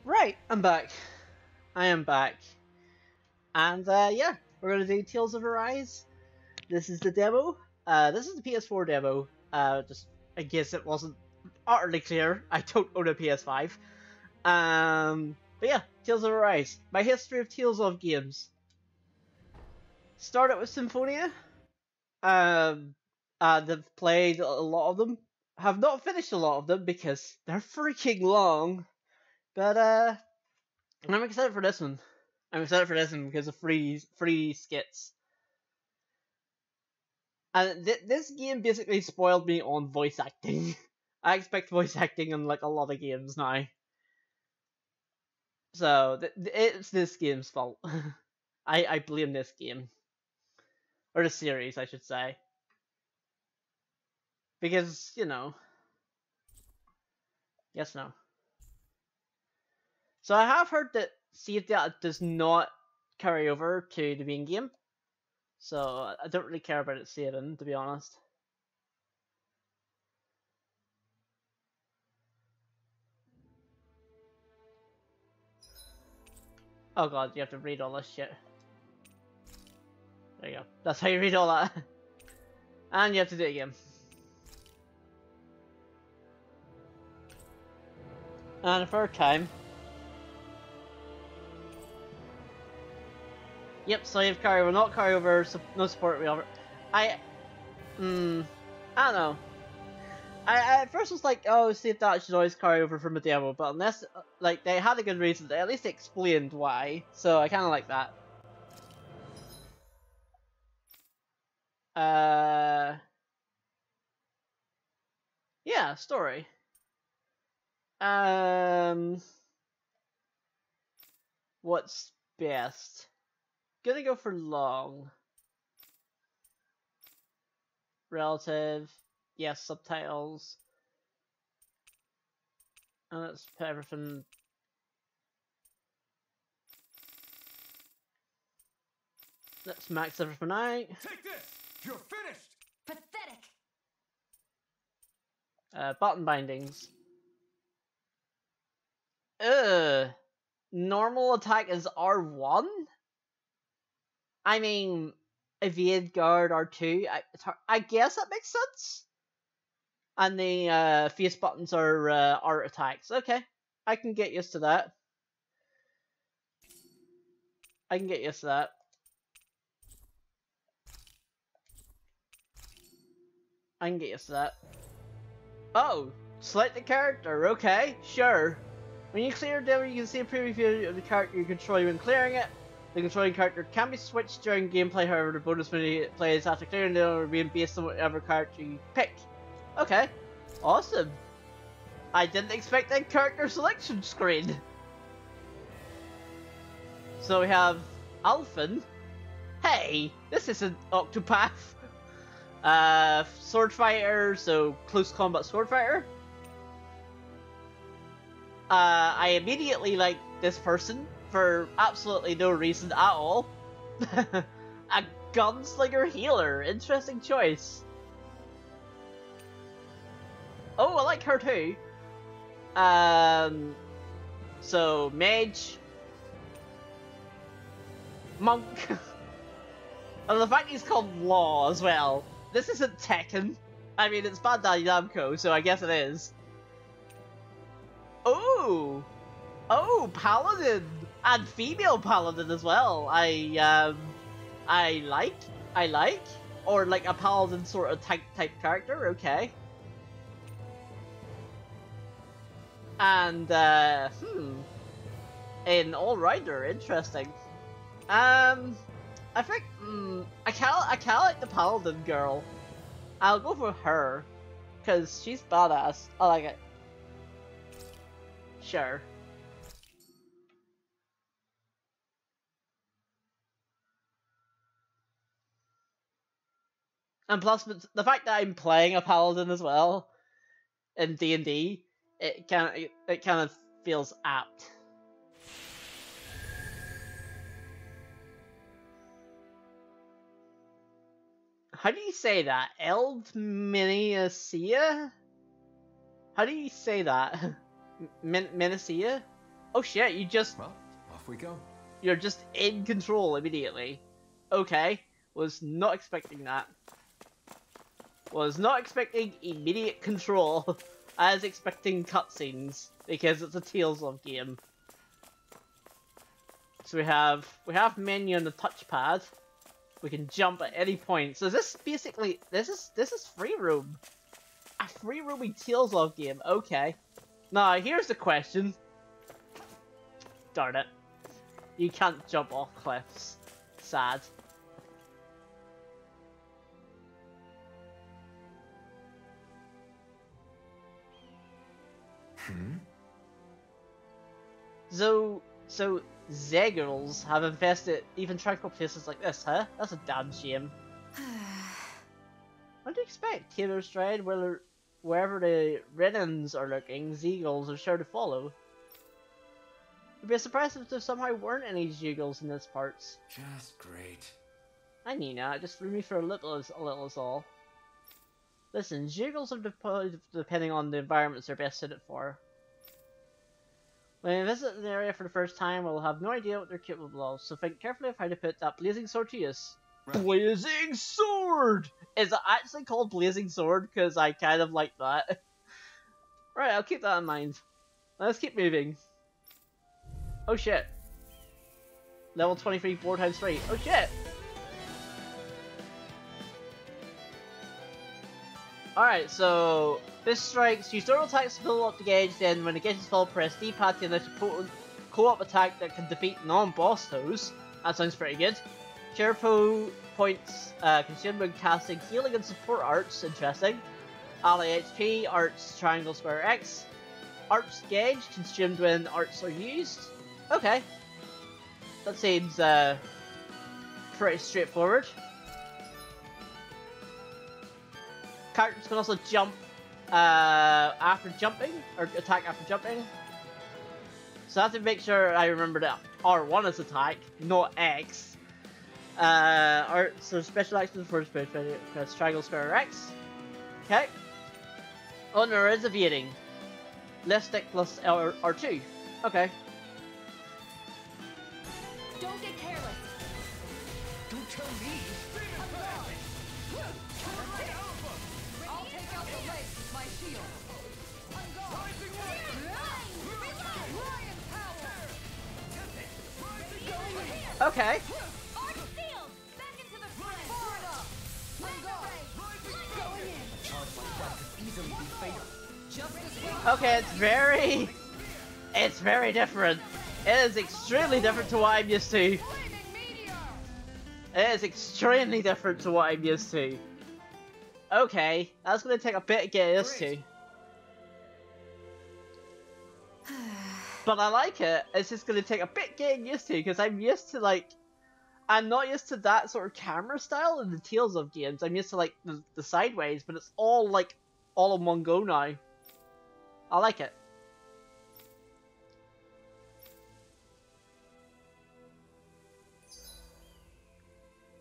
Right, I'm back. I am back. And yeah, we're gonna do Tales of Arise. This is the demo. This is the PS4 demo. Just in case it wasn't utterly clear, I don't own a PS5. But yeah, Tales of Arise. My history of Tales of games. Started with Symphonia. I've played a lot of them. Have not finished a lot of them because they're freaking long. But I'm excited for this one. I'm excited for this one because of free skits. And this game basically spoiled me on voice acting. I expect voice acting in like a lot of games now. So it's this game's fault. I blame this game. Or the series, I should say. Because, you know. Yes, no. So I have heard that save data does not carry over to the main game. So I don't really care about it saving, to be honest. Oh god, you have to read all this shit. There you go. That's how you read all that. And you have to do it again. And a third time. Yep, save carryover, not carryover, no support reover. I don't know. I at first was like, oh, save that should always carry over from a demo, but unless, like, they had a good reason, they at least explained why, so I kind of like that. Yeah, story. What's best? Gonna go for long. Relative. Yes, subtitles. And let's put everything. Let's max everything out. Take this! You're finished! Pathetic! Button bindings. Normal attack is R1? I mean, evade guard R2. I guess that makes sense. And the face buttons are art attacks. Okay, I can get used to that. I can get used to that. I can get used to that. Oh, select the character. Okay, sure. When you clear a demo, you can see a preview view of the character you control when clearing it. The controlling character can be switched during gameplay, however, the bonus menu plays after clearing the demo will be based on whatever character you pick. Okay, awesome. I didn't expect that character selection screen. So we have Alphen. Hey, this isn't Octopath. Sword fighter, so close combat sword fighter. I immediately like this person for absolutely no reason at all. A gunslinger healer, interesting choice. Oh, I like her too. So mage, monk, and the fact he's called Law as well. This isn't Tekken. I mean, it's Bandai Namco, so I guess it is. Oh, paladin and female paladin as well. I like, or like a paladin sort of type character. Okay. And an all-rounder, interesting. I think I kinda like the paladin girl. I'll go for her because she's badass. I like it. Sure. And plus, the fact that I'm playing a paladin as well in D&D, it kind of feels apt. How do you say that? Eldminiacia? How do you say that? Minicia? Oh shit, Well, off we go. you're just in control immediately. Okay, was not expecting that. Was not expecting immediate control. I was expecting cutscenes because it's a Tales of game. So we have menu on the touchpad. We can jump at any point. So this basically this is free roam. A free roaming Tales of game. Okay. Now here's the question. Darn it. You can't jump off cliffs. Sad. So Zeggerls have infested even tranquil places like this, huh? That's a damn shame. What do you expect? Taylor's Stride, wherever the Renans are lurking, Zeagles are sure to follow. You'd be surprised if there somehow weren't any Zeagles in this parts. Just great. I knew that, just threw me for a little is all. Listen, Zeagles are deployed depending on the environments they're best suited for. When we visit an area for the first time, we'll have no idea what they're capable of, so think carefully of how to put that blazing sword to use. Right. Blazing sword! Is it actually called blazing sword? Because I kind of like that. Right, I'll keep that in mind. Let's keep moving. Oh shit. Level 23 4 times 3. Oh shit! Alright, so this strikes. Use normal attacks to build up the gauge, then when the gauge is full, press D-pad to initiate a potent co-op attack that can defeat non-boss foes. That sounds pretty good. Cheerful points consumed when casting healing and support arts. Interesting. Ally HP, arts triangle square X. Arts gauge consumed when arts are used. Okay. That seems pretty straightforward. Characters can also jump after jumping, or attack after jumping. So I have to make sure I remember that R1 is attack, not X. So special actions for press triangle square X. Okay. Oh, there is evading. Left stick plus R2. Okay. Don't get careless. Don't tell me. I'll take out the legs with my shield. Okay. Okay, it's very different. It is extremely different to what I'm used to. It is extremely different to what I'm used to. Okay, that's gonna take a bit to get used to. But I like it. It's just gonna take a bit getting used to because I'm used to I'm not used to that sort of camera style in the Tales of games. I'm used to the sideways, but it's all all in one go now. I like it.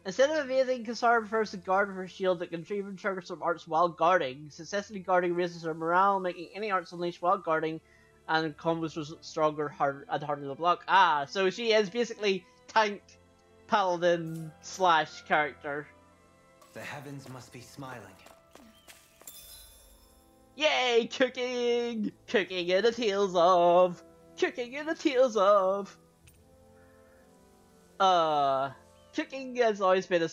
Instead of evading, Kisara prefers to guard with her shield that can even trigger some arts while guarding. Successfully guarding raises her morale, making any arts unleashed while guarding, and combos are stronger and harder to block. Ah, so she is basically tank, paladin / character. The heavens must be smiling. Yay! Cooking! Cooking in the Tales of! Cooking in the Tales of! Cooking has always been a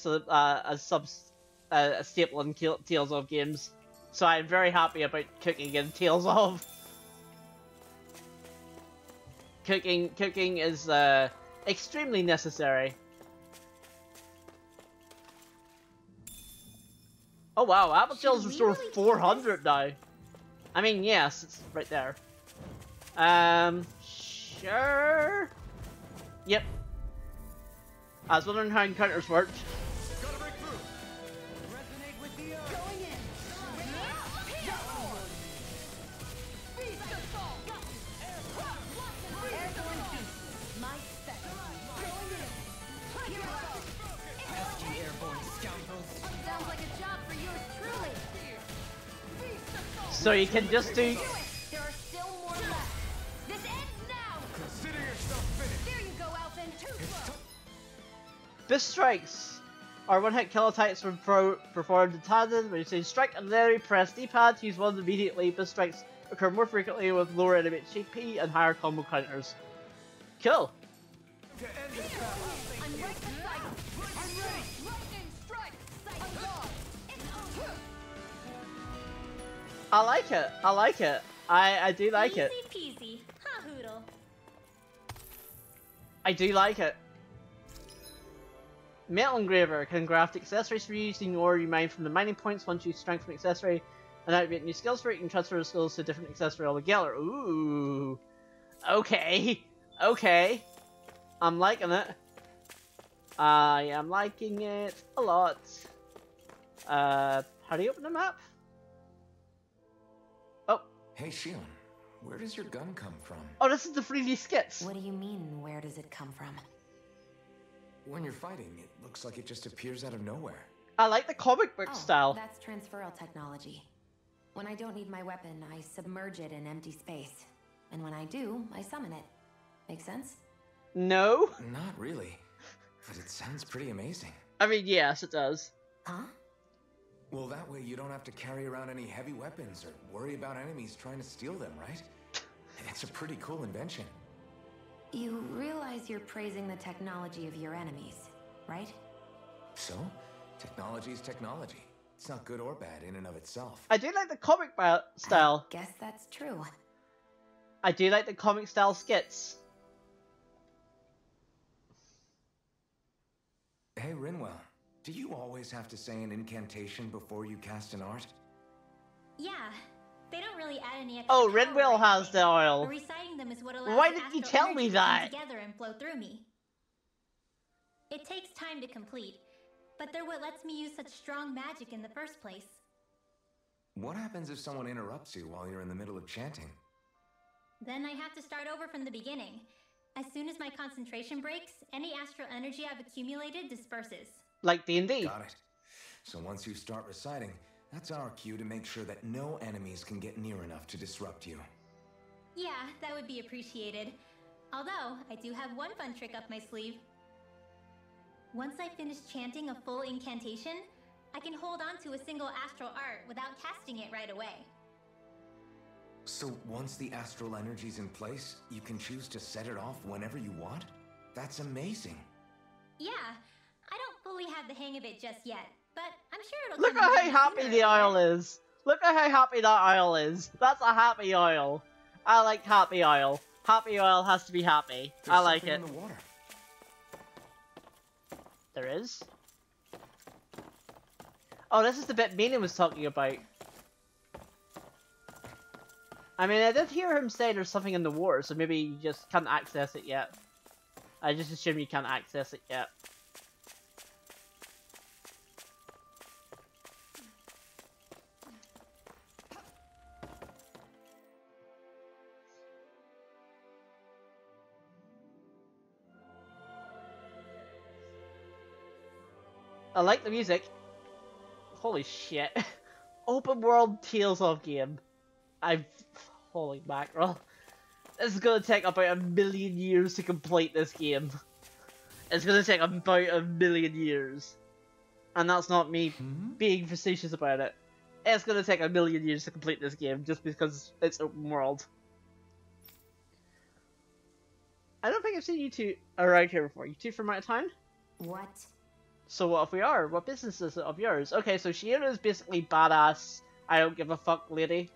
staple in Tales of games, so I'm very happy about cooking in Tales of. Cooking is extremely necessary. Oh wow, Apple Shells restore 400 now. I mean, yes, it's right there. Sure. Yep. I was wondering how encounters worked. Gotta break through. Resonate with the earth. Going in. Beast assault. Airborne beast. My spec. Going in. Pesky airborne scoundrels. Sounds like a job for yours truly. So you can just do. There are still more left. This ends now. Beast strikes are one-hit kill attacks performed in tandem. When you say strike and then press D-pad to use one immediately. Beast strikes occur more frequently with lower enemy HP and higher combo counters. Cool. To end this battle. I'm right beside you. I'm ready. Lightning strike. Sight lost. It's over. I like it. I like it. I do like it. Easy peasy. Ha hoodle. I do like it. Metal Engraver can craft accessories for you using ore you mine from the mining points. Once you strengthen an accessory and activate new skills for it, you can transfer the skills to a different accessory altogether. Ooh. Okay. Okay. I'm liking it. I am liking it a lot. How do you open the map? Oh. Hey, Shion, where does your gun come from? Oh, this is the 3D skits. What do you mean, where does it come from? When you're fighting, it looks like it just appears out of nowhere. I like the comic book Oh, style. that's transferal technology. When I don't need my weapon, I submerge it in empty space. And when I do, I summon it. Make sense? No? Not really, but it sounds pretty amazing. I mean, yes, it does. Huh? Well, that way you don't have to carry around any heavy weapons or worry about enemies trying to steal them, right? It's a pretty cool invention. You realize you're praising the technology of your enemies, right? So, technology's technology. It's not good or bad in and of itself. I do like the comic style. Guess that's true. I do like the comic style skits. Hey, Rinwell, do you always have to say an incantation before you cast an art? Yeah, they don't really add any extra Oh, power or Redwell has anything. the oil. Reciting them is what allows Why the didn't you astral tell me energy to come that? together and flow through me. It takes time to complete, but they're what lets me use such strong magic in the first place. What happens if someone interrupts you while you're in the middle of chanting? Then I have to start over from the beginning. As soon as my concentration breaks, any astral energy I've accumulated disperses. Like D&D. Got it. So once you start reciting, that's our cue to make sure that no enemies can get near enough to disrupt you. Yeah, that would be appreciated. Although, I do have one fun trick up my sleeve. Once I finish chanting a full incantation, I can hold on to a single astral art without casting it right away. So once the astral energy's in place, you can choose to set it off whenever you want? That's amazing. Yeah, I don't fully have the hang of it just yet, but I'm sure it'll Look come at in how handy happy sooner the or oil later. is. Look at how happy that oil is. That's a happy oil. I like happy oil. Happy oil has to be happy. There's I like something it. in the water. There is. Oh, this is the bit Mina was talking about. I mean, I did hear him say there's something in the water, so maybe you just can't access it yet. I just assume you can't access it yet. I like the music. Holy shit. Open world Tales of game. Holy mackerel. This is gonna take about 1,000,000 years to complete this game. It's gonna take about 1,000,000 years. And that's not me being facetious about it. It's gonna take 1,000,000 years to complete this game just because it's open world. I don't think I've seen you two around here before. You two from out of town? What? So what if we are? What business is it of yours? Okay, so Shiera is basically badass, I don't give a fuck lady.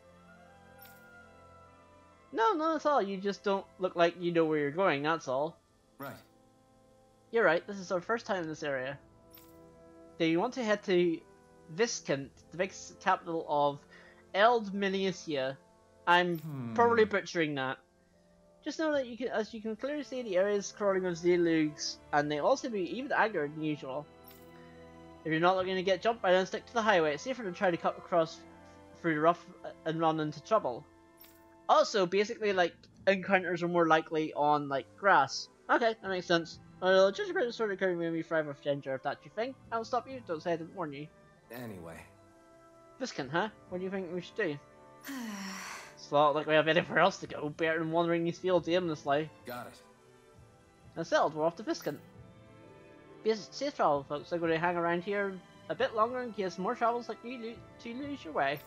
No, not at all. You just don't look like you know where you're going, that's all. Right. You're right, this is our first time in this area. Do you want to head to Viscant, the big capital of Eldminicia? I'm probably butchering that. Just know that as you can clearly see, the area is crawling with Zelugs, and they also be even angrier than usual. If you're not looking to get jumped by them, stick to the highway. It's safer to try to cut across through the rough and run into trouble. Also, basically, like, encounters are more likely on, like, grass. Okay, that makes sense. Well, just about the sort of curry maybe thrive with ginger if that's your thing. I will stop you, don't say I didn't warn you. Anyway. Viscant, huh? What do you think we should do? It's not like we have anywhere else to go, better than wandering these fields aimlessly. Got it. That's settled, we're off to Viscant. safe travel, folks. I'm going to hang around here a bit longer in case more travels like you to lose your way.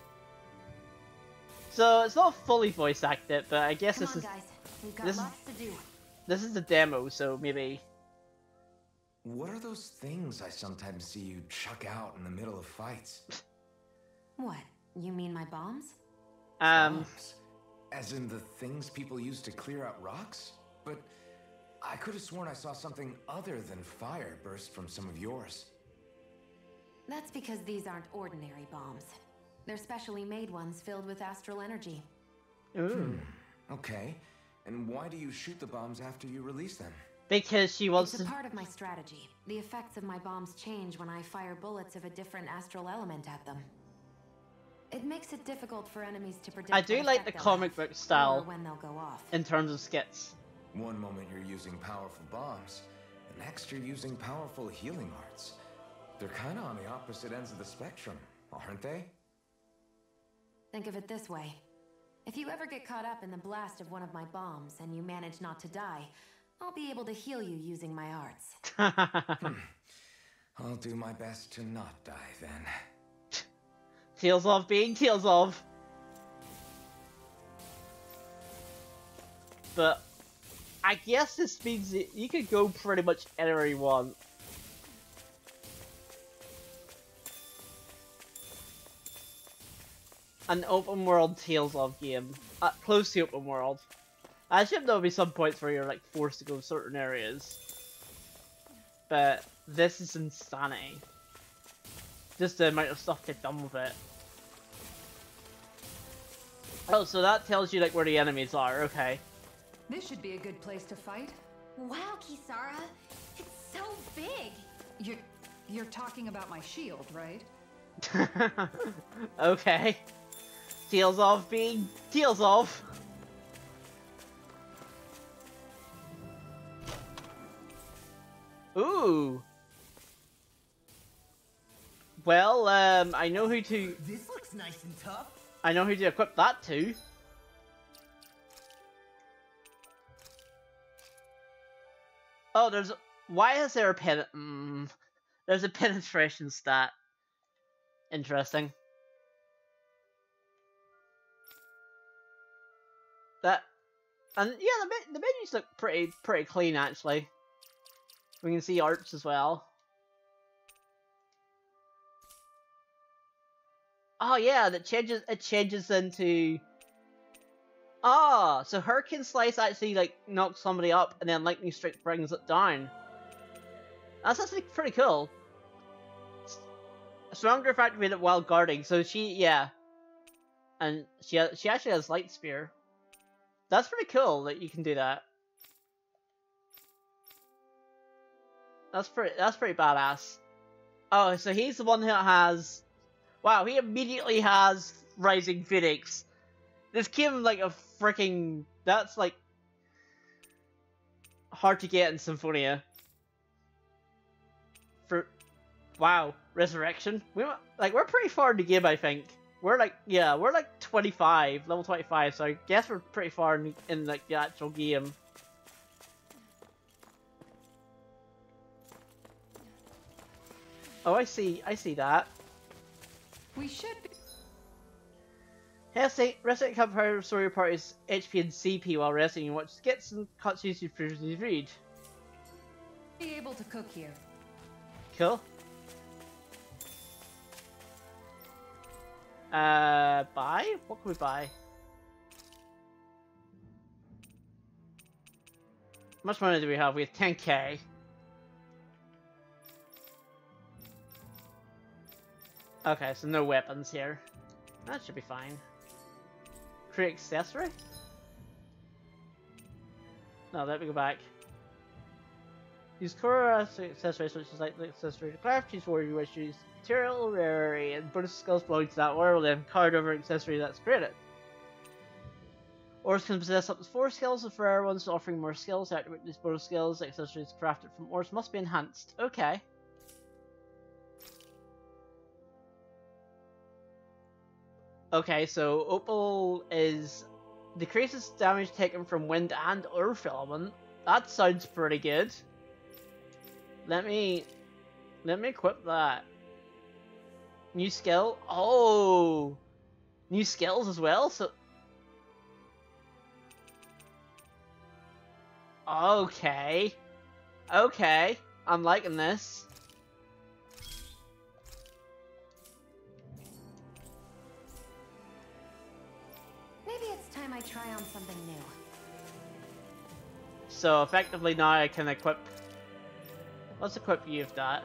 So it's not fully voice acted, but I guess Come on, guys. We've got lots to do. this is the demo, so maybe. What are those things I sometimes see you chuck out in the middle of fights? What? You mean my bombs? Bombs? As in the things people use to clear out rocks? But I could have sworn I saw something other than fire burst from some of yours. That's because these aren't ordinary bombs. They're specially made ones filled with astral energy. Ooh. Okay. And why do you shoot the bombs after you release them? Because she wants It's a to. part of my strategy. The effects of my bombs change when I fire bullets of a different astral element at them. It makes it difficult for enemies to predict. I do what like effect the they'll comic have, book style or when they'll go off. in terms of skits. One moment you're using powerful bombs, the next you're using powerful healing arts. They're kind of on the opposite ends of the spectrum, aren't they? Think of it this way. If you ever get caught up in the blast of one of my bombs and you manage not to die, I'll be able to heal you using my arts. I'll do my best to not die then. Tales of being Tales of. But I guess this means that you could go pretty much anywhere you want. An open world Tales of game. Close to open world. I assume there'll be some points where you're like forced to go certain areas. But this is insanity. Just the amount of stuff they've done with it. Oh, so that tells you like where the enemies are, okay. This should be a good place to fight. Wow, Kisara, it's so big. You're talking about my shield, right? Okay. Tales of being Tales of. Ooh. Well, I know who to. This looks nice and tough. I know who to equip that to. Oh, there's. Why is there a there's a penetration stat. Interesting. That, and yeah, the menus look pretty clean actually. We can see arts as well. Oh yeah, it changes into. Ah, so Hurricane Slice actually like knocks somebody up, and then Lightning Strike brings it down. That's actually pretty cool. Stronger if activated while guarding. So yeah, and she actually has Light Spear. That's pretty cool that you can do that. That's pretty badass. Oh, so he's the one who has. Wow, he immediately has Rising Phoenix. This came like a freaking. That's like hard to get in Symphonia. Wow, Resurrection. We're pretty far in the game, I think. We're like 25, level 25. So I guess we're pretty far in like the actual game. Oh, I see that. We should be. Resting can power restore your party's HP and CP while resting and watch skits and cutscenes you previously read. Be able to cook here. Cool. Buy? What can we buy? How much money do we have? We have 10k. Okay, so no weapons here. That should be fine. Create accessory? No, let me go back. Use core accessories such as light accessory to craft. Choose where you wish to use material, rarity, and bonus skills belonging to that order will then card over accessory that's created. Ores can possess up to 4 skills, with rare ones offering more skills. To activate these bonus skills, accessories crafted from ores must be enhanced. Okay. Okay, so Opal is decreases damage taken from wind and earth element. That sounds pretty good. Let me equip that. New skill? Oh! New skills as well, so... Okay. Okay. I'm liking this. Maybe it's time I try on something new. So effectively now I can equip... Let's equip you with that.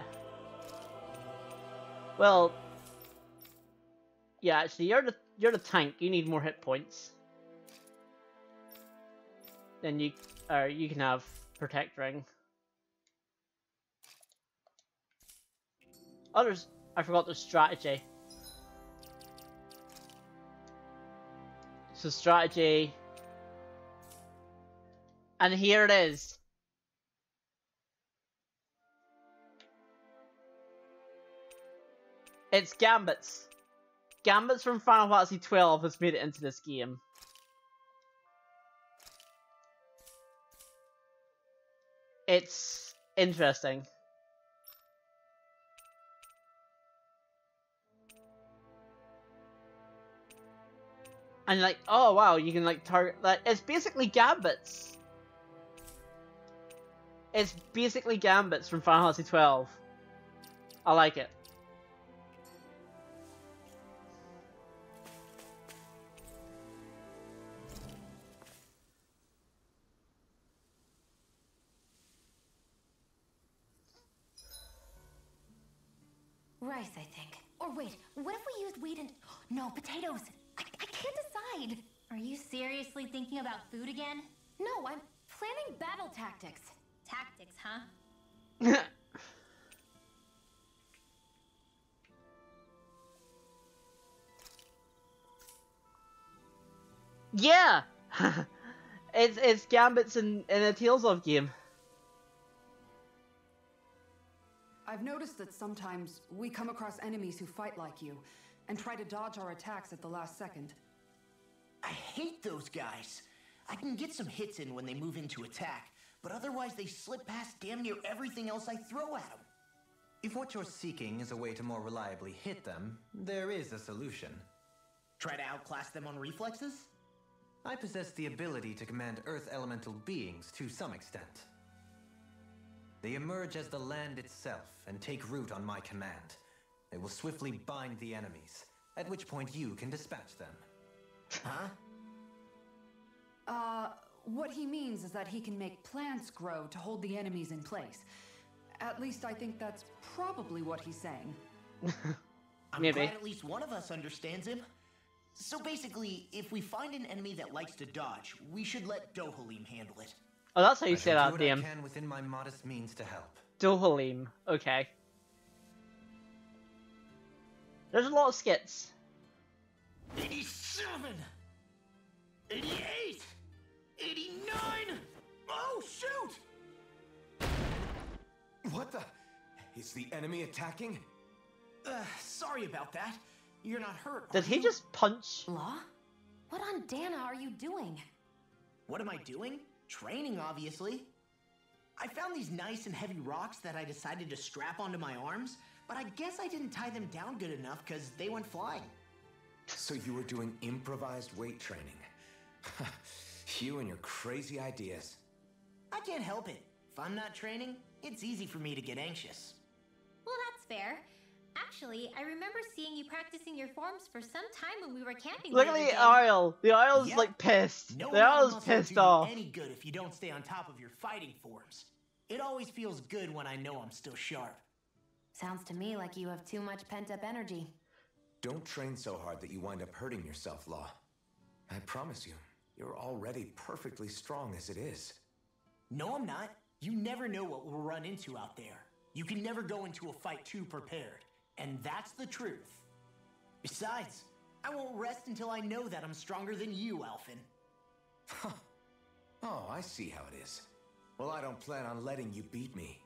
Well... Yeah, actually you're the tank, you need more hit points. Then you can have Protect Ring. Oh, I forgot the strategy. So strategy. And here it is. It's Gambits. Gambits from Final Fantasy XII has made it into this game. It's interesting. And like, oh wow, you can like target that. It's basically Gambits. It's basically Gambits from Final Fantasy XII. I like it. Rice, I think. Or wait, what if we used wheat and... No, potatoes! I can't decide! Are you seriously thinking about food again? No, I'm planning battle tactics. Tactics, huh? Yeah! it's Gambits in a Tales of game. I've noticed that sometimes we come across enemies who fight like you and try to dodge our attacks at the last second. I hate those guys. I can get some hits in when they move into attack, but otherwise they slip past damn near everything else I throw at them. If what you're seeking is a way to more reliably hit them, there is a solution. Try to outclass them on reflexes? I possess the ability to command Earth elemental beings to some extent. They emerge as the land itself and take root on my command. They will swiftly bind the enemies, at which point you can dispatch them. Huh? What he means is that he can make plants grow to hold the enemies in place. At least I think that's probably what he's saying. I'm Maybe. glad at least one of us understands him. So basically, if we find an enemy that likes to dodge, we should let Dohalim handle it. Oh, that's how you I say shall that, do what I damn. can within my modest means to help. Dohalim. Okay. There's a lot of skits. 87! 88! 89! Oh, shoot! What the? Is the enemy attacking? Sorry about that. You're not hurt, Did are he you? just punch? Law? What on Dana are you doing? What am I doing? Training, obviously. I found these nice and heavy rocks that I decided to strap onto my arms, but I guess I didn't tie them down good enough because they went flying. So you were doing improvised weight training. You and your crazy ideas. I can't help it. If I'm not training, it's easy for me to get anxious. Well, that's fair. Actually, I remember seeing you practicing your forms for some time when we were camping. Look at other the day. Isle. The Isle's Yep. like pissed. No The amount of Isle's muscle will pissed do you off. any good if you don't stay on top of your fighting forms. It always feels good when I know I'm still sharp. Sounds to me like you have too much pent-up energy. Don't train so hard that you wind up hurting yourself, Law. I promise you, you're already perfectly strong as it is. No, I'm not. You never know what we'll run into out there. You can never go into a fight too prepared. And that's the truth. Besides, I won't rest until I know that I'm stronger than you, Alphen. Oh, I see how it is. Well, I don't plan on letting you beat me.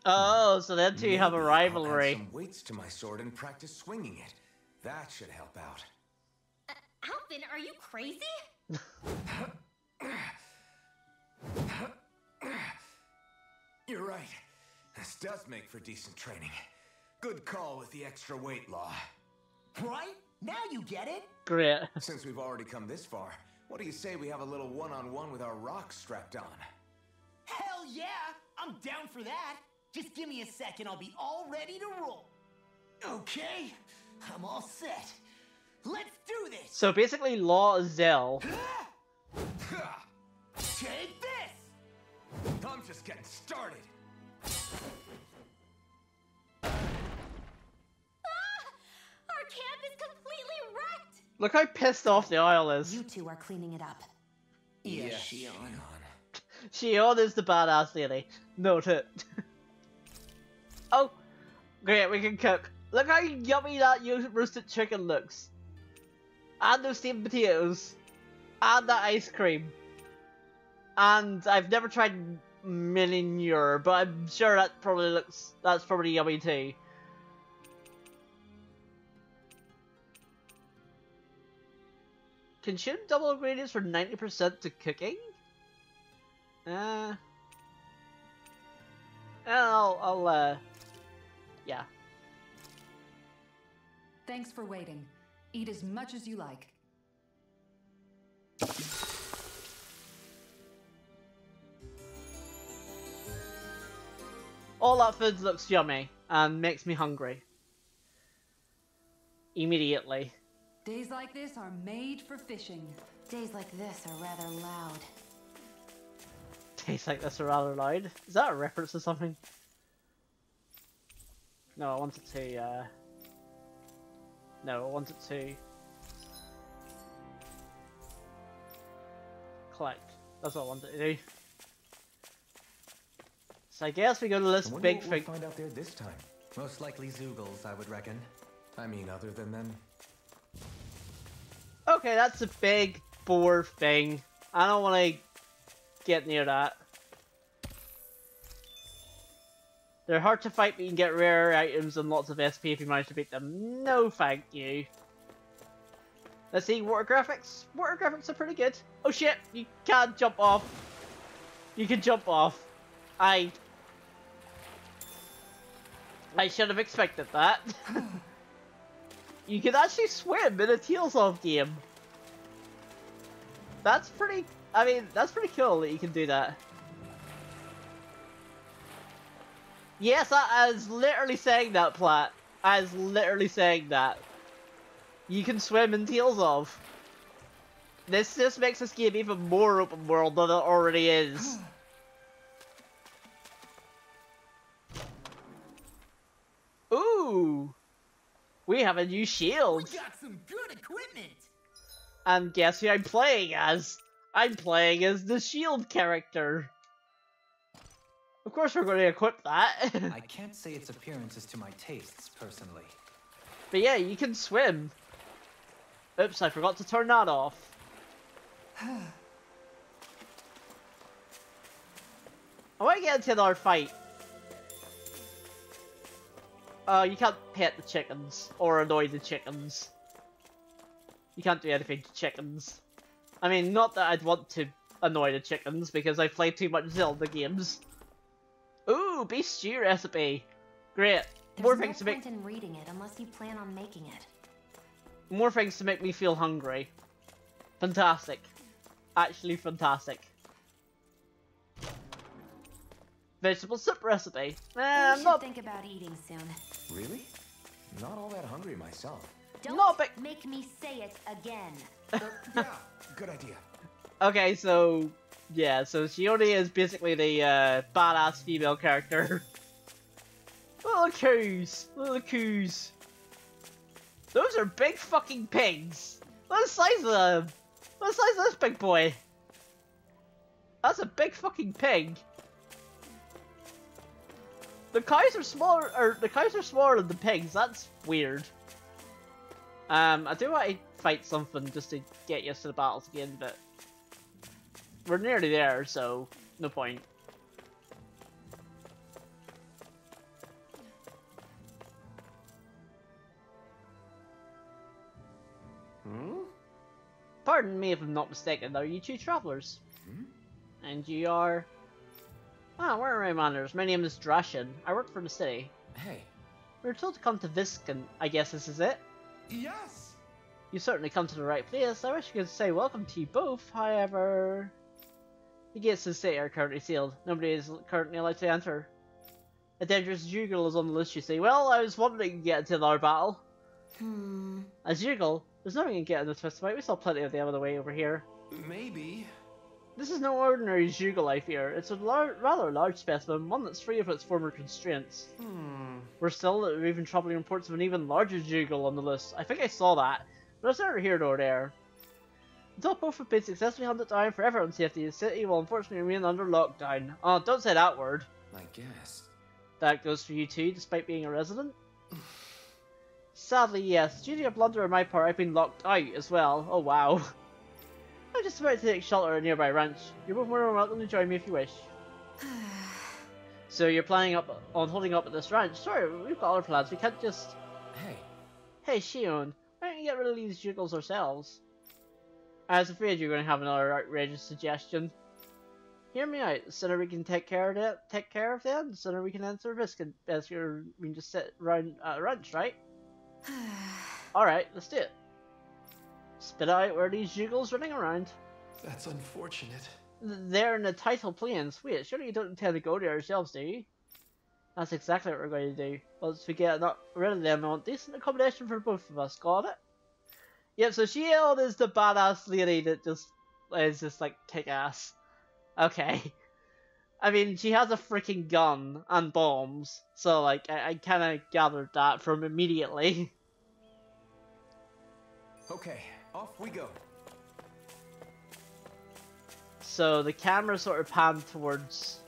Oh, so then two have a Maybe I'll rivalry. add some weights to my sword and practice swinging it. That should help out. Alvin, are you crazy? You're right. This does make for decent training. Good call with the extra weight law. Right? Now you get it? Great. Since we've already come this far, what do you say we have a little one-on-one with our rocks strapped on? Hell yeah! I'm down for that. Just give me a second, I'll be all ready to roll. Okay, I'm all set. Let's do this! So basically, Law is Zell. Take this! I'm just getting started. Ah! Our camp is completely wrecked! Look how pissed off the Isle is. You two are cleaning it up. Yes, Shion. Shion is the badass lady. Note it. Oh, great, we can cook. Look how yummy that roasted chicken looks. And those steamed potatoes. And that ice cream. And I've never tried Miniure, but I'm sure that's probably yummy too. Consume double ingredients for 90% to cooking? Yeah. Thanks for waiting. Eat as much as you like. All that food looks yummy and makes me hungry. Immediately. Days like this are made for fishing. Days like this are rather loud. Tastes like this are rather loud. Is that a reference to something? No, I wanted to, No, I wanted to... collect. That's what I wanted to do. So I guess we go to this big thing. We'll find out there this time. Most likely Zoogles, I would reckon. I mean, other than them. Okay, that's a big boar thing. I don't want to get near that. They're hard to fight, but you can get rare items and lots of SP if you manage to beat them. No, thank you. Let's see, water graphics. Water graphics are pretty good. Oh shit, you can't jump off. You can jump off. I should have expected that. You can actually swim in a Tealsoft game. That's pretty, I mean, that's pretty cool that you can do that. Yes, I was literally saying that, Platt. I was literally saying that. You can swim in Tealsoft. This just makes this game even more open world than it already is. Ooh! We have a new shield! We got some good equipment! And guess who I'm playing as? I'm playing as the shield character. Of course we're going to equip that. I can't say its appearance is to my tastes, personally. But yeah, you can swim. Oops, I forgot to turn that off. I want to get into another fight. You can't pet the chickens, or annoy the chickens. You can't do anything to chickens. I mean, not that I'd want to annoy the chickens, because I play too much Zelda games. Ooh, beef stew recipe! Great. More things to make. There's no point in reading it unless you plan on making it. More things to make me feel hungry. Fantastic. Actually fantastic. Vegetable soup recipe. We I'm should not think about eating soon. Really? Not all that hungry myself. Don't No, but- make me say it again. Yeah, good idea. Okay, so yeah, so Shione is basically the badass female character. Little coos, little coos. Those are big fucking pigs. Look at the size of them. Look at the size of this big boy. That's a big fucking pig. The cows are smaller, or the cows are smaller than the pigs. That's weird. I do want to fight something just to get used to the battles again, but we're nearly there, so no point. Pardon me if I'm not mistaken, are you two travelers? And you are Ah, where are my manners? My name is Drashin. I work for the city. Hey. We were told to come to Visken. I guess this is it? Yes! You certainly come to the right place. I wish I could say welcome to you both, however... The gates to the city are currently sealed. Nobody is currently allowed to enter. A dangerous Jugal is on the list, you see. Well, I was wondering to get into another battle. A Jugal? There's nothing you can get in this twist fight. We saw plenty of them on the way over here. Maybe. This is no ordinary Jugal, I fear. It's a rather large specimen, one that's free of its former constraints. We're still even troubling reports of an even larger Jugal on the list. I think I saw that, but it's neither here nor there. Until both have been successfully hunted down for everyone's safety, the city will unfortunately remain under lockdown. Oh, don't say that word. I guess. That goes for you too, despite being a resident? Sadly, yes. Due to a blunder on my part, I've been locked out as well. Oh wow. I'm just about to take shelter at a nearby ranch. You're both more than welcome to join me if you wish. So you're planning on holding up at this ranch? Sorry, we've got other plans. We can't just... Hey. Hey, Shion. Why don't you get rid of these Jugals ourselves? I was afraid you were going to have another outrageous suggestion. Hear me out. The sooner we can take care of them, the sooner we can enter risk and we can just sit around at a ranch, right? Alright, let's do it. Spit out where these Jugals running around. That's unfortunate. They're in the Tidal Plains. Wait, surely you don't intend to go there yourselves, do you? That's exactly what we're going to do. Once we get rid of them, I want decent accommodation for both of us. Got it? Yep, so Shield is the badass lady that is just like kick ass. Okay. I mean, she has a freaking gun and bombs, so like I kind of gathered that from immediately. Okay, off we go. So the camera sort of panned towards...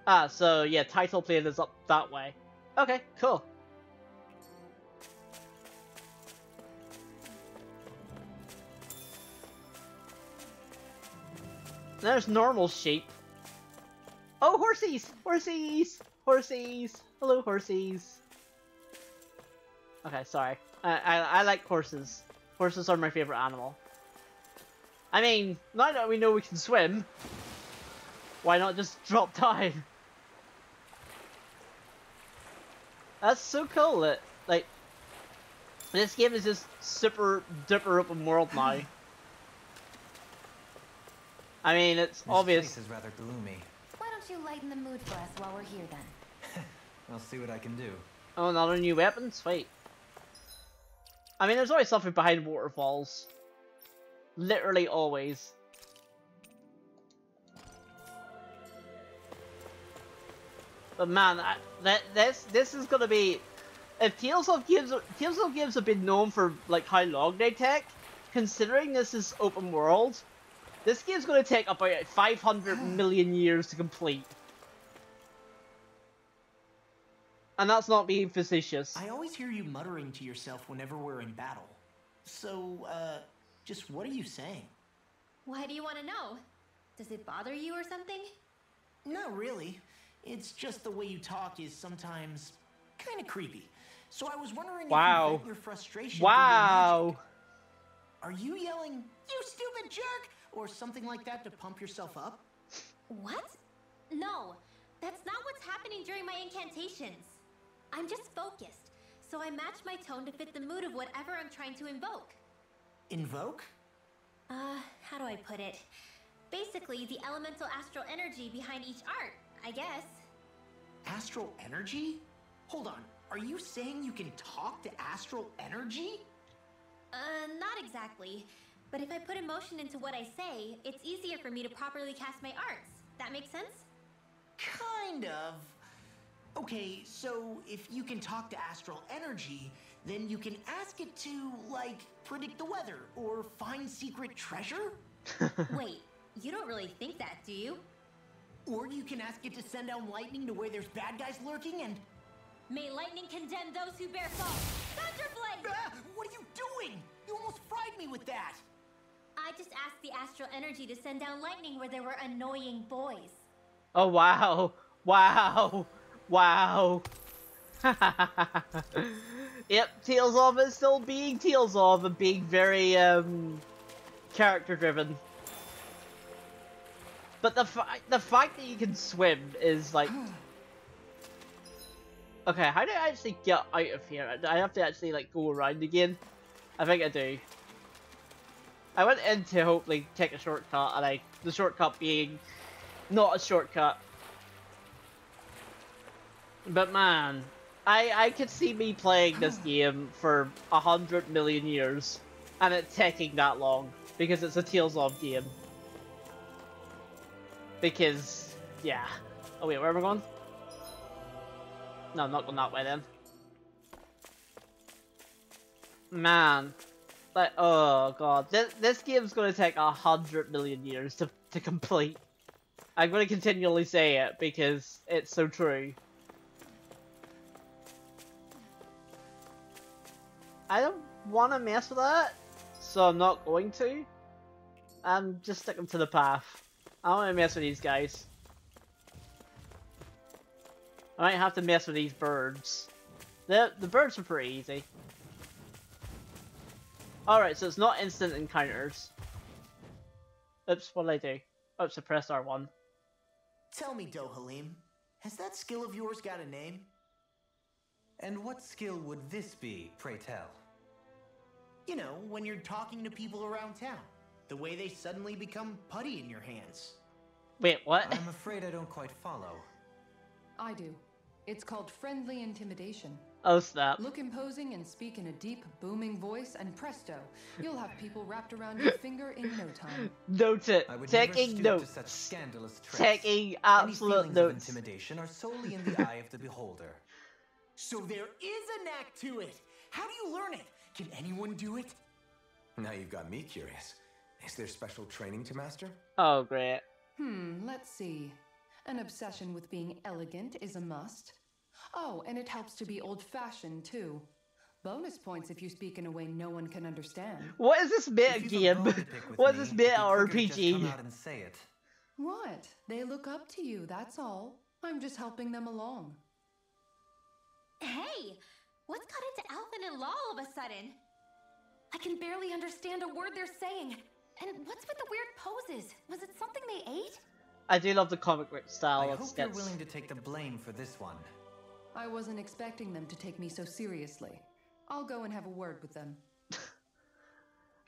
Ah, so yeah, Tidal Plain is up that way. Okay, cool. There's normal sheep. Oh, horsies! Horsies! Horsies! Hello, horsies. Okay, sorry. I like horses. Horses are my favorite animal. I mean, now that we know we can swim, why not just drop down? That's so cool that, like, this game is just super duper open world now. I mean, it's obvious. This place is rather gloomy. Why don't you lighten the mood for us while we're here then? I'll see what I can do. Oh, another new weapon? Sweet. I mean, there's always something behind waterfalls. Literally always. But man, this is gonna be... If Tales of games have been known for like how long they take, considering this is open world, this game's gonna take about 500 million years to complete. And that's not being facetious. I always hear you muttering to yourself whenever we're in battle. So, just what are you saying? Why do you want to know? Does it bother you or something? Not really. It's just the way you talk is sometimes kind of creepy. So I was wondering if you vent your frustration through your magic. Are you yelling, "You stupid jerk," or something like that to pump yourself up? What? No, that's not what's happening during my incantations. I'm just focused, so I match my tone to fit the mood of whatever I'm trying to invoke. Invoke? How do I put it? Basically, the elemental astral energy behind each art, I guess. Astral energy? Hold on, are you saying you can talk to astral energy? Not exactly. But if I put emotion into what I say, it's easier for me to properly cast my arts. That makes sense? Kind of. Okay, so if you can talk to astral energy, then you can ask it to, like, predict the weather or find secret treasure? Wait, you don't really think that, do you? Or you can ask it to send down lightning to where there's bad guys lurking and... May lightning condemn those who bear false! Thunderblade! What are you doing? You almost fried me with that! I just asked the astral energy to send down lightning where there were annoying boys. Oh wow! Wow! Wow! Yep, Tales of is still being Tales of and being very character driven. But the fact that you can swim is like... Okay, how do I actually get out of here? Do I have to actually like go around again? I think I do. I went in to hopefully take a shortcut, and the shortcut being not a shortcut. But man, I could see me playing this game for 100 million years, and it taking that long, because it's a Tales of game. Because, yeah. Oh wait, where am I going? No, I'm not going that way then. Man. Like, oh god. This game's gonna take 100 million years to complete. I'm gonna continually say it because it's so true. I don't want to mess with that, so I'm not going to. I'm just sticking to the path. I don't want to mess with these guys. I might have to mess with these birds. The birds are pretty easy. Alright, so it's not instant encounters. Oops, what did I do? Oops, I pressed R1. Tell me, Dohalim, has that skill of yours got a name? And what skill would this be, pray tell? You know, when you're talking to people around town. The way they suddenly become putty in your hands. Wait, what? I'm afraid I don't quite follow. I do. It's called friendly intimidation. Oh snap. Look imposing and speak in a deep, booming voice, and presto, you'll have people wrapped around your finger in no time. Note it. I would Taking never stoop notes. to such scandalous tricks. Taking absolute Any feelings notes. of intimidation are solely in the eye of the beholder. So there is a knack to it. How do you learn it? Can anyone do it? Now you've got me curious. Is there special training to master? Oh great. Let's see. An obsession with being elegant is a must. Oh, and it helps to be old-fashioned, too. Bonus points if you speak in a way no one can understand. What is this meta If you've a game? bone to pick with What me, is this meta it'd be quicker to just RPG? come out and say it. What? They look up to you, that's all. I'm just helping them along. Hey! What's got into Alphen and Law all of a sudden? I can barely understand a word they're saying. And what's with the weird poses? Was it something they ate? I do love the comic book style I of hope you're skits. willing to take the blame for this one. I wasn't expecting them to take me so seriously. I'll go and have a word with them.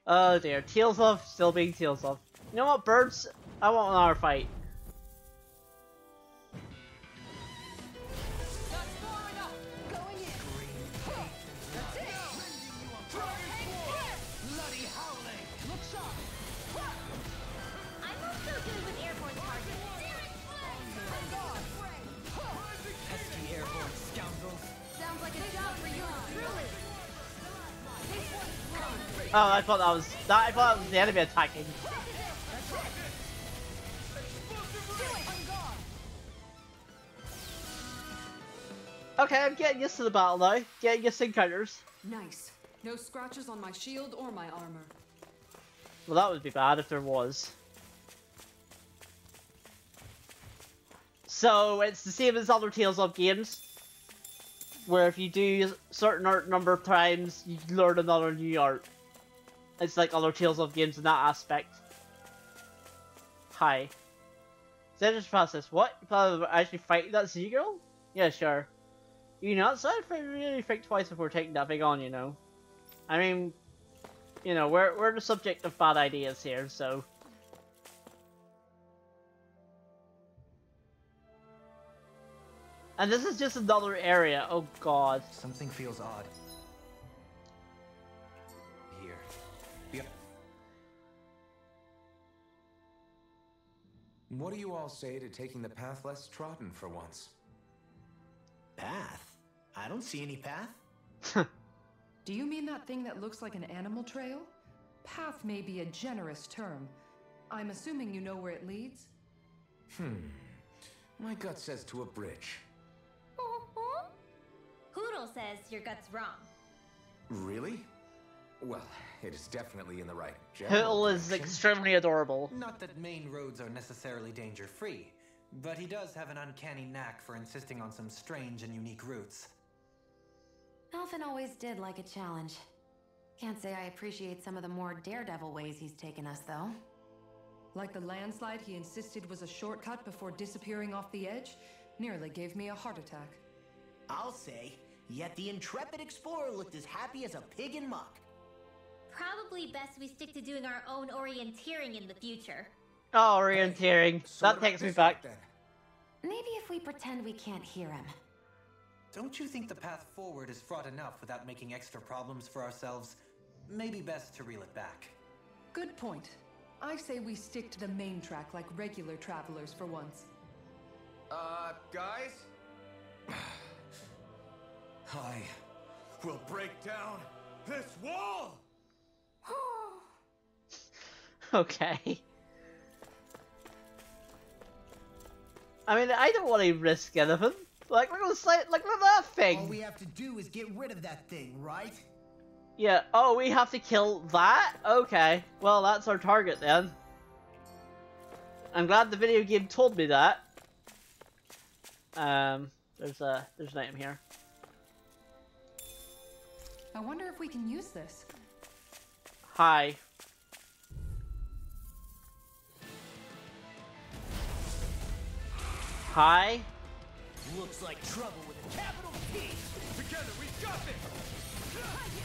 Oh dear, Tales of still being Tales of. You know what, birds? I want another fight. I'm also good with airborne targets. Pesky airborne scoundrels. Sounds like a job for you truly. Oh, I thought that was the enemy attacking. Okay, I'm getting used to the battle now. Getting used to encounters. Nice. No scratches on my shield or my armor. Well, that would be bad if there was. So, it's the same as other Tales of games, where if you do a certain number of times, you learn another new art. It's like other Tales of games in that aspect. Hi. Sentence process. What? You plan on actually fighting that sea girl? Yeah, sure. You nuts? I really think twice before taking that big on, you know. I mean, you know, we're the subject of bad ideas here, so. And this is just another area. Oh god. Something feels odd. Here. Yep. What do you all say to taking the path less trodden for once? Path? I don't see any path. Do you mean that thing that looks like an animal trail? Path may be a generous term. I'm assuming you know where it leads? My gut says to a bridge. Hoodle says your gut's wrong. Really? Well, it is definitely in the right general Hill is direction. extremely adorable. Not that main roads are necessarily danger-free, but he does have an uncanny knack for insisting on some strange and unique routes. Alphen always did like a challenge. Can't say I appreciate some of the more daredevil ways he's taken us, though. Like the landslide he insisted was a shortcut before disappearing off the edge, nearly gave me a heart attack. I'll say, yet the intrepid explorer looked as happy as a pig in muck. Probably best we stick to doing our own orienteering in the future. Oh, orienteering. That takes me back. Maybe if we pretend we can't hear him. Don't you think the path forward is fraught enough without making extra problems for ourselves? Maybe best to reel it back. Good point. I say we stick to the main track like regular travelers for once. Guys? I will break down this wall! Okay. I mean, I don't want to risk anything. Like, look at that thing. All we have to do is get rid of that thing, right? Yeah. Oh, we have to kill that? Okay. Well, that's our target then. I'm glad the video game told me that. There's an item here. I wonder if we can use this. Hi. Hi. Looks like trouble with a capital T. Together we got this!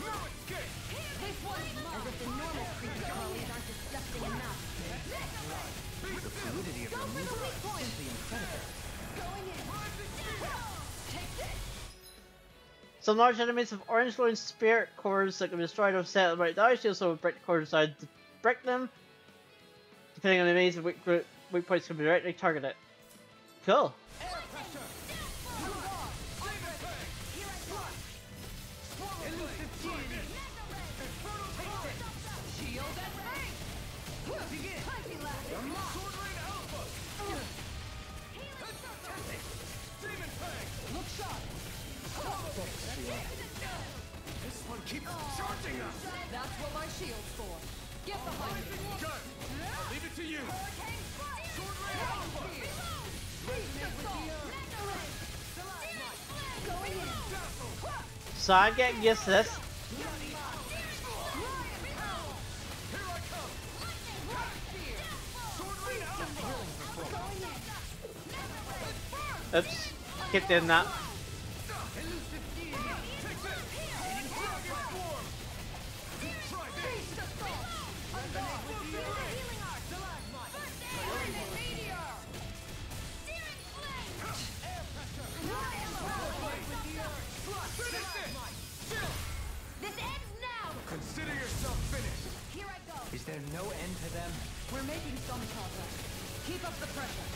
No escape! As if the normal creepy crawlies aren't disgusting enough. The fluidity of your movement is simply incredible. Some large enemies have orange glowing spirit cores that can be destroyed or set right now. You also break the cores inside to break them. Depending on the enemies, weak points can be directly targeted. Cool. This one keeps charging us! That's what my shield's for. Get behind me. Good! I'll leave it to you! So I'm getting used to this. Oops. Keep doing that. Consider yourself finished! Here I go. Is there no end to them? We're making some progress. Keep up the pressure.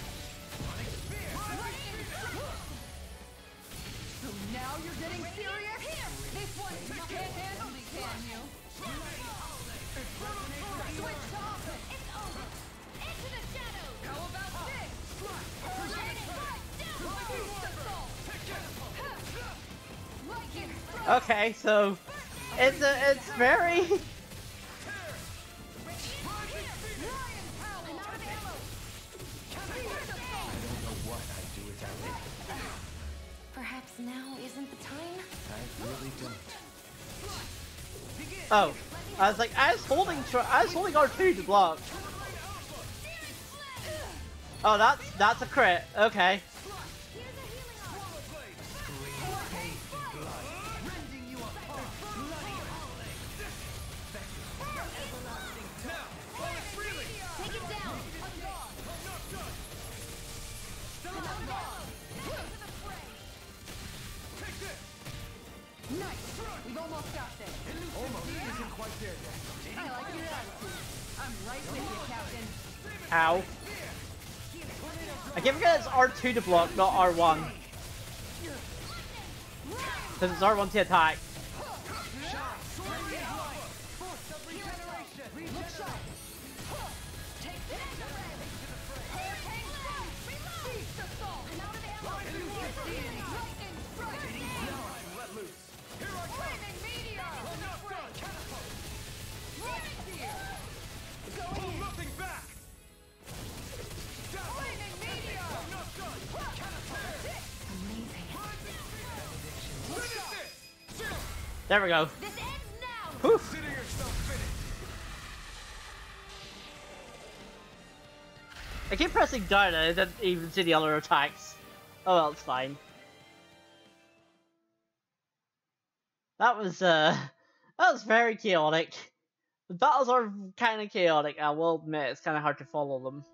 So now you're getting serious? This one you can't handle me, can you? Switch topic. It's over. Into the shadows. How about this? Okay, so it's very. Perhaps now isn't the time? I really don't. Oh, I was like, I was holding R2 to block. Oh, that's a crit. Okay. Take it down. Nice. We've almost got this. Almost isn't quite there yet. I like your attitude. I'm right with you, Captain. Ow. I keep forgetting it's R2 to block, not R1. Because it's R1 to attack. Nothing back! There we go. This ends now. Whew. Consider yourself finished! I keep pressing down and I didn't even see the other attacks. Oh well, it's fine. That was very chaotic. The battles are kind of chaotic, I will admit, it's kind of hard to follow them.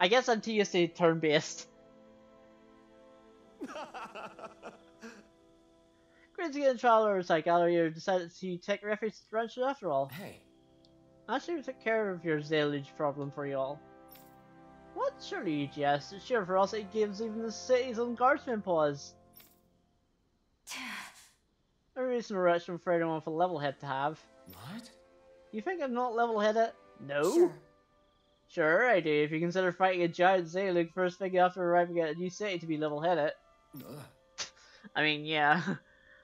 I guess I'm too used to turn-based. Great to get in Traveler's Gallery, you decided to take refuge to the ranch after all. Hey. Actually, we took care of your Zalage problem for you all. What? Surely you jest. It's sheer ferocity gives even the city's own guardsmen pause. A reasonable reaction for anyone with a level head to have. What? You think I'm not level-headed? No? Sure. Sure I do, if you consider fighting a giant Zalug first thing after arriving at a new city to be level-headed. I mean, yeah.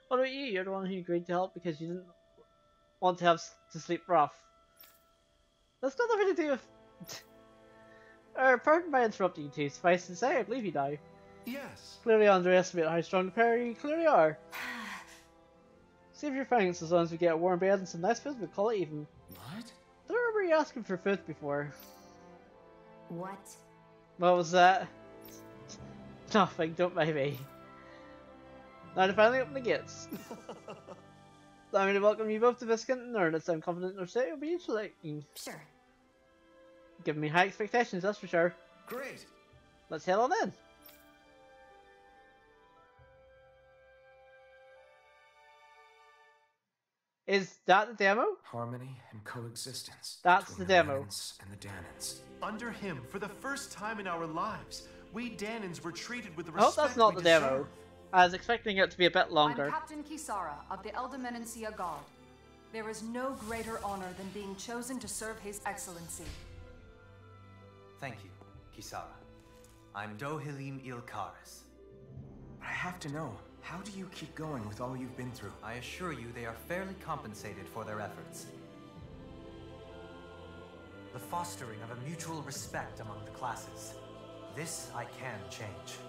What about you? You're the one who agreed to help because you didn't want to have to sleep rough. That's got nothing to do with... pardon my interrupting you two. Suffice to say, I believe you now. Yes. Clearly underestimate how strong the pair you clearly are. Save your thanks as long as we get a warm bed and some nice food, we'll call it even. What? I don't remember you asking for food before. What? What was that? Nothing, don't mind me. Now to finally open the gates. Allow me to welcome you both to Viscount and Ernest. I'm confident our city will be insulating. Sure. Giving me high expectations, that's for sure. Great. Let's head on in. Is that the demo? Harmony and coexistence. That's between the demo. Renans and the Danans. Under him, for the first time in our lives, we Danans were treated with the I hope respect that's not we the demo. deserve. I was expecting it to be a bit longer. I'm Captain Kisara of the Elder Guard. There is no greater honor than being chosen to serve His Excellency. Thank you, Kisara. I'm Dohilim Ilkaris. But I have to know, how do you keep going with all you've been through? I assure you they are fairly compensated for their efforts. The fostering of a mutual respect among the classes. This I can change.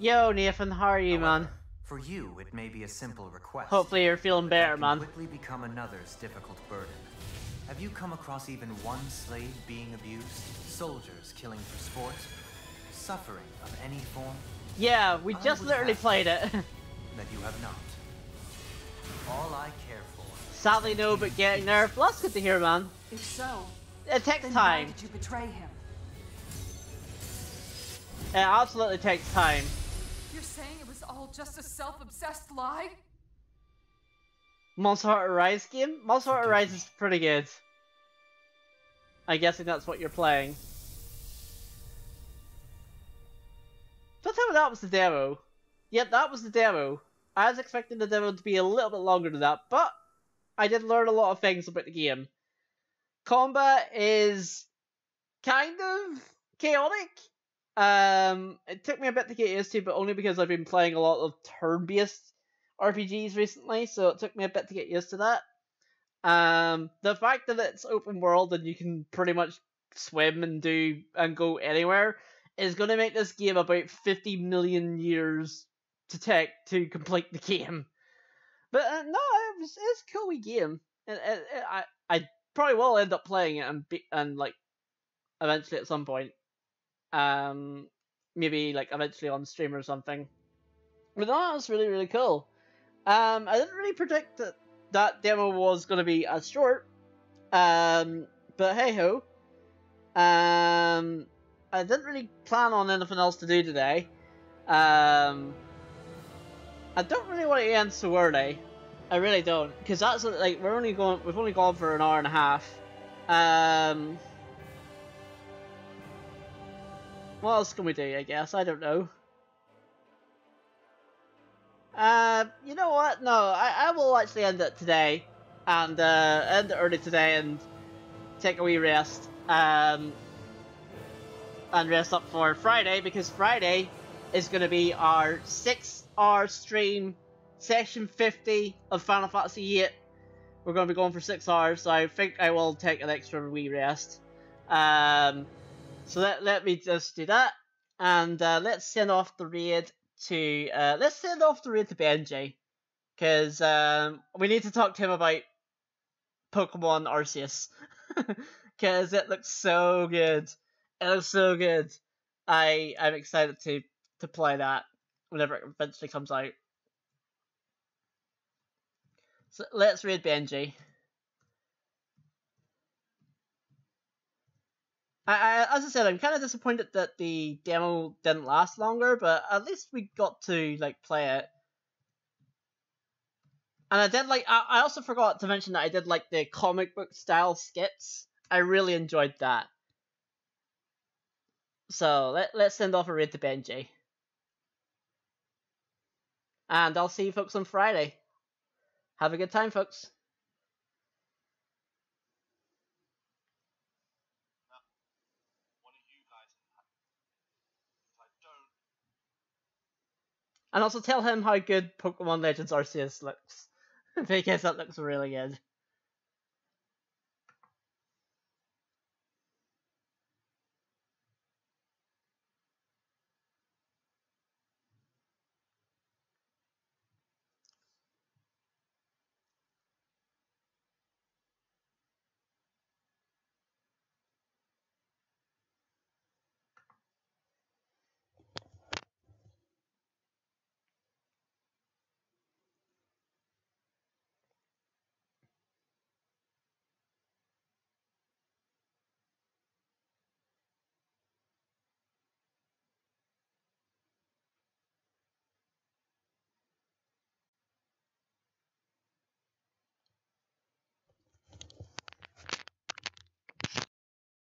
Yo, Nathan, how are you, However, man? For you, it may be a simple request. Hopefully you're feeling better, That man. can quickly become another's difficult burden. Have you come across even one slave being abused? Soldiers killing for sport? Suffering of any form? Yeah, we I just would literally have played it. That you have not. All I care for. Sadly no, but getting there. Well, that's good to hear, man. If so, It takes then time. why did you betray him? It absolutely takes time. You're saying it was all just a self-obsessed lie? Monster Hunter Rise game? Monster Hunter Rise is pretty good. I'm guessing that's what you're playing. Don't tell me that was the demo. Yep, that was the demo. I was expecting the demo to be a little bit longer than that, but I did learn a lot of things about the game. Combat is kind of chaotic. It took me a bit to get used to, but only because I've been playing a lot of turn-based RPGs recently, so it took me a bit to get used to that. The fact that it's open world and you can pretty much swim and go anywhere is going to make this game about 50 million years to take to complete the game. But no, it's a cool wee game. I probably will end up playing it and like eventually at some point. Maybe like eventually on stream or something. But no, that was really, really cool. I didn't really predict that demo was going to be as short. But hey ho. I didn't really plan on anything else to do today. I don't really want to end so early. I really don't, because that's like we've only gone for an hour and a half. What else can we do? I guess I don't know. You know what? No, I will actually end it today, and end it early today, and take a wee rest. And rest up for Friday, because Friday is going to be our 6-hour stream, session 50 of Final Fantasy VIII. We're going to be going for 6 hours, so I think I will take an extra wee rest. So let me just do that, and let's send off the raid to Benji, because we need to talk to him about Pokemon Arceus, because it looks so good. It looks so good. I'm excited to play that whenever it eventually comes out. So let's raid Benji. As I said, I'm kind of disappointed that the demo didn't last longer, but at least we got to like play it. And I did like. I also forgot to mention that I did like the comic book style skits. I really enjoyed that. So let's send off a raid to Benji. And I'll see you folks on Friday. Have a good time, folks. And also tell him how good Pokemon Legends Arceus looks. Because that looks really good.